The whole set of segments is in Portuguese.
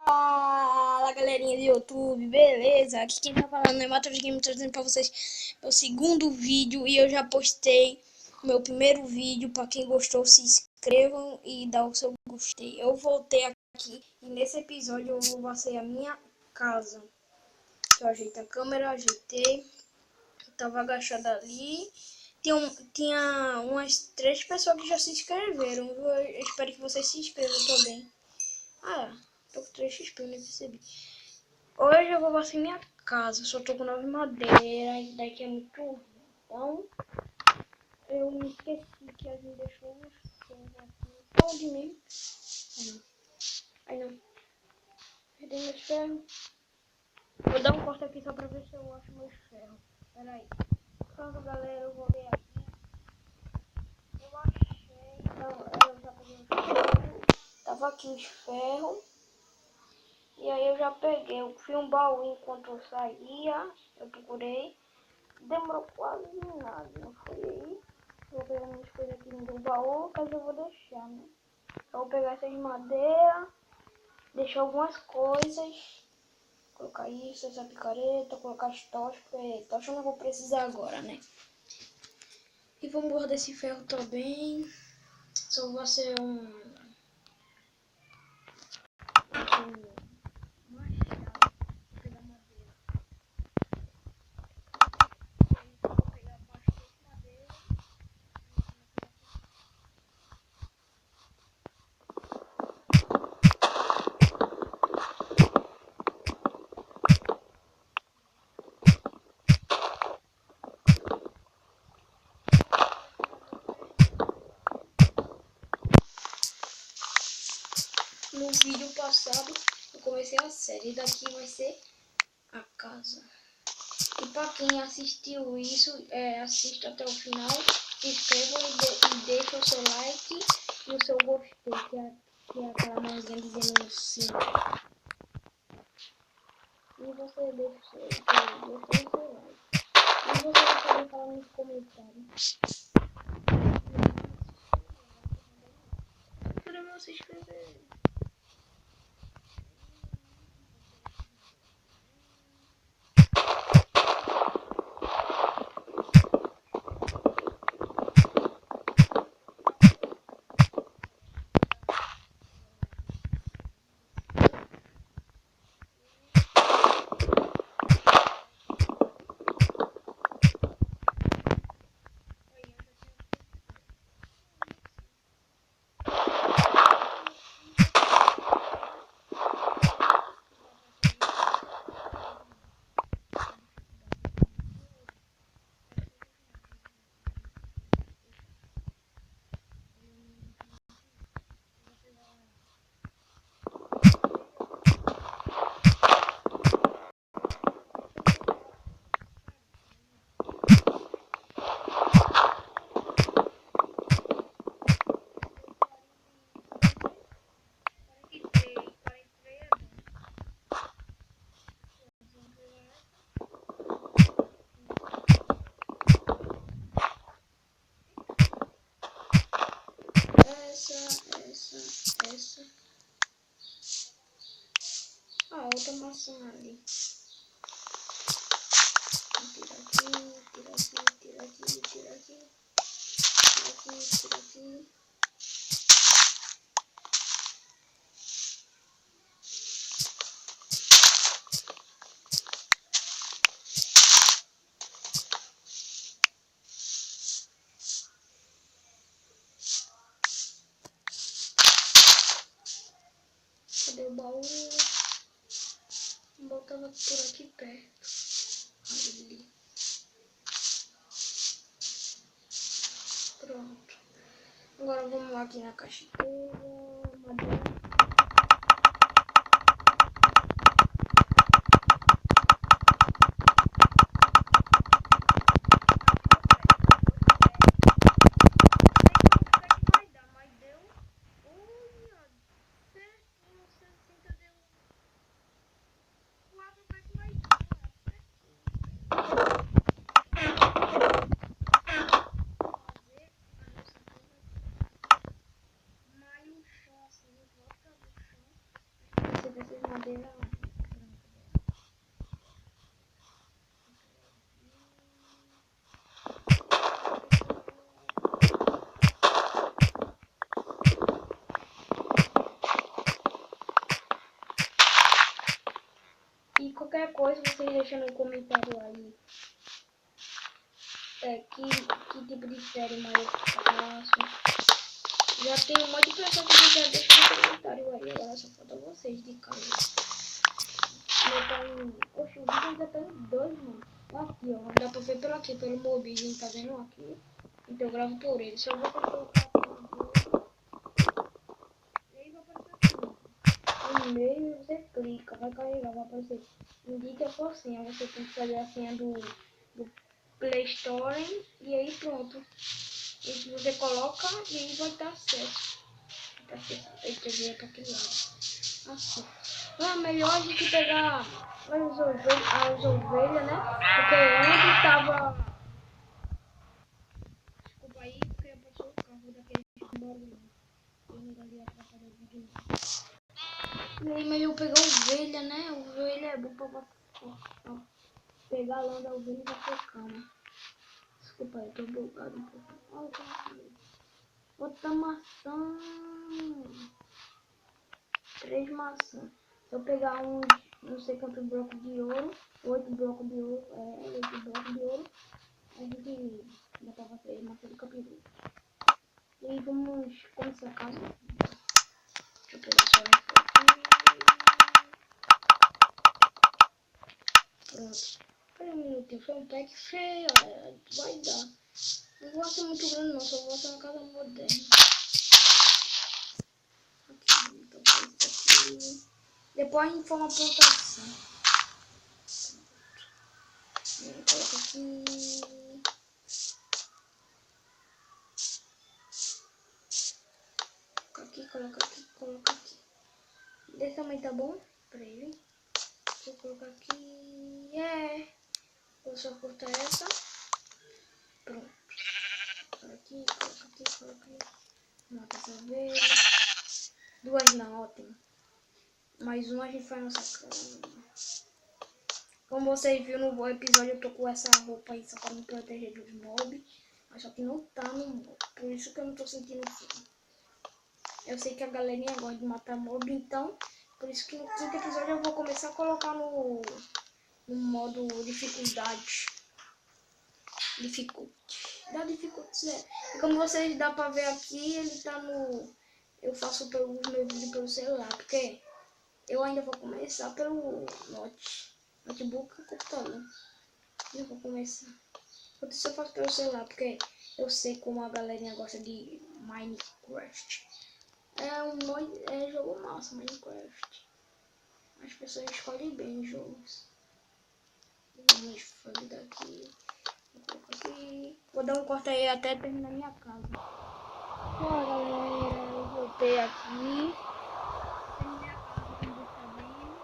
Fala galerinha do YouTube, beleza? Aqui quem tá falando é Matheus Game, trazendo pra vocês meu segundo vídeo. E eu já postei meu primeiro vídeo. Pra quem gostou, se inscrevam e dá o seu gostei. Eu voltei aqui e nesse episódio eu vou mostrar a minha casa. Eu ajeitei a câmera, ajeitei. Eu tava agachada ali. Tinha umas 3 pessoas que já se inscreveram. Eu espero que vocês se inscrevam também. Tô com 3 XP, eu nem percebi. Hoje eu vou mostrar minha casa. Só tô com 9 madeira. Isso daqui é muito ruim. Então, eu me esqueci que a gente deixou uns ferros aqui. Onde mesmo? Aí não. Perdi meus ferros. Vou dar um corte aqui só pra ver se eu acho meus ferros. Pera aí. Pronto, galera. Eu vou ver aqui. Eu achei. Não, eu já peguei os ferros. Tava aqui os ferros. E aí eu já peguei, eu fui um baú enquanto eu saía, eu procurei, demorou quase nada, não foi aí. Vou pegar minhas coisas aqui no baú, mas eu vou deixar, né? Eu vou pegar essas madeiras, deixar algumas coisas, colocar isso, essa picareta, colocar as tochas, porque tocha eu não vou precisar agora, né? E vamos guardar esse ferro também, só vai ser um No vídeo passado eu comecei a série, daqui vai ser a casa. E para quem assistiu isso, assista até o final, se inscreva e deixa o seu like e o seu gostei, que é aquela mãozinha dizendo sim. E você deixa o seu gostei e o seu like. E você vai poder falar nos comentários. Para você se inscrever. Essa. A outra maçã ali. Tira aqui, tira aqui, tira aqui, tira aqui. Tira aqui, tira aqui. Cadê o baú? Botava por aqui perto. Ali. Pronto. Agora vamos lá aqui na cachoeira. Madeira. Será? E qualquer coisa vocês deixam no comentário aí. Que tipo de série mais eu faço. Já tem um monte de pessoas que já deixam no comentário aí. Agora só falta vocês de casa. Oxe, o vídeo já tá em 2, mano. Aqui, ó. Dá pra ver aqui, pelo mobile, tá vendo aqui? Então eu gravo por ele. Só vou colocar aqui. E aí vai aparecer assim. No meio você clica, vai carregar, vai aparecer. Indique a sua senha. Você tem que fazer a senha do Play Store. E aí pronto. E você coloca e aí vai dar acesso. Eita, já pra aquele lado. Assim. Ah, melhor a gente pegar as ovelhas, né? Porque onde tava. Desculpa aí, porque passou o carro daquele barulho. Eu não ali atrapalhar o vídeo. E aí, melhor pegar ovelha, né? Ovelha é bom pra pegar a lã da ovelha e vai focar, né? Desculpa aí, eu tô bugado um pouco. Olha o outra maçã. 3 maçãs. Se eu pegar não sei quantos blocos de ouro, 8 blocos de ouro, 8 blocos de ouro, a gente dá pra fazer maçã de capim. E aí vamos começar a casa. Deixa eu pegar só aqui. Pronto. Pera um minutinho, foi um pack feio, vai dar. Não vou ser muito grande não, só vou ser uma casa moderna. Aqui, então faz isso aqui. Depois a gente faz uma plantação. Coloca aqui. Coloca aqui, coloca aqui. Desse tamanho tá bom? Pra ele. Vou colocar aqui. Vou só cortar essa. Pronto. Coloca aqui, coloca aqui, coloca aqui. Mata essa ovelha. 2 não, ótimo. Mais uma a gente faz nossa cama. Como vocês viram no episódio, eu tô com essa roupa aí só pra me proteger dos mobs. Mas só que não tá no mob. Por isso que eu não tô sentindo frio. Eu sei que a galerinha gosta de matar mob, então por isso que no quinto episódio eu vou começar a colocar no modo dificuldade. Da dificuldade. E como vocês dá pra ver aqui, ele tá no. Eu faço os meus vídeos pelo celular, porque eu ainda vou começar pelo notebook e computador. Eu vou começar. Se eu faço pelo celular, porque eu sei como a galerinha gosta de Minecraft. É jogo massa, Minecraft. As pessoas escolhem bem os jogos. Vamos fazer daqui. Vou colocar aqui. Vou dar um corte aí até terminar minha casa. Bom, galera, eu voltei aqui. Terminei a casa, como você tá vendo.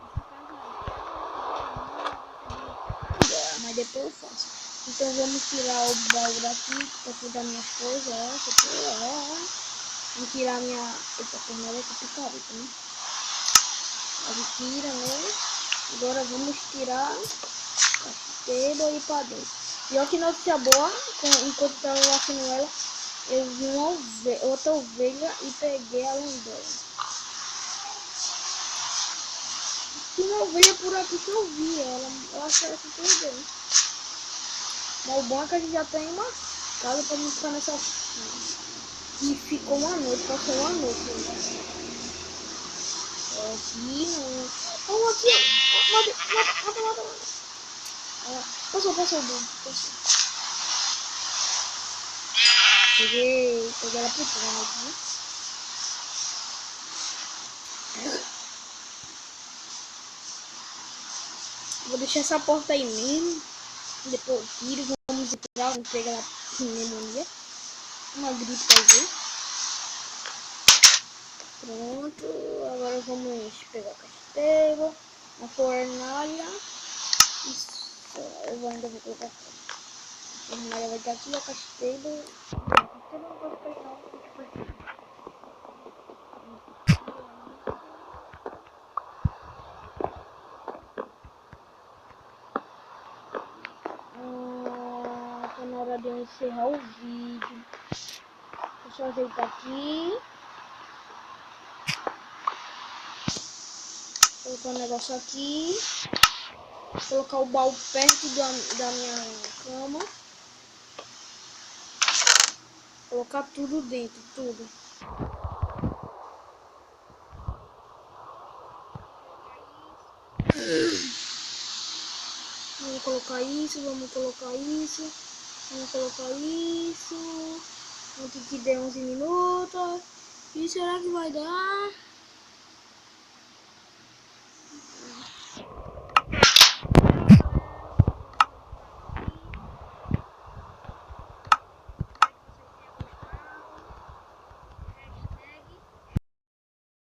Essa casa mas depois eu faço. Então vamos tirar o baú daqui pra cuidar minhas coisas. Vou tirar minha. Eita, torneira é picareta, né? Aí tira, né? Agora vamos tirar a chuteira e ir pra dentro. E olha que notícia boa, enquanto estava lavando ela, eu vi outra ovelha e peguei a lã dela. Tinha uma ovelha por aqui que eu vi ela, eu acho que ela se perdeu. Mas o bom é que a gente já tem uma casa pra gente ficar nessa. E ficou uma noite, passou uma noite. Aqui, não. Aqui, mata. Passou o dedo. Peguei ela por trás, né? Vou deixar essa porta aí mesmo. Depois eu tiro, vamos entrar, vamos pegar ela pneumonia. Uma gripe pra ver. Pronto, agora vamos pegar a castelo, a fornalha. Isso, eu ainda vou colocar a fornalha vai estar aqui, a castelo. A castelo não pode pegar não, porque tipo assim. encerrar o vídeo. Deixa eu ajeitar aqui. Colocar o negócio aqui. Colocar o baú perto da minha cama. Colocar tudo dentro, tudo. Vamos colocar isso, vamos colocar isso. Vamos colocar isso. Antes que dê 11 minutos. E será que vai dar?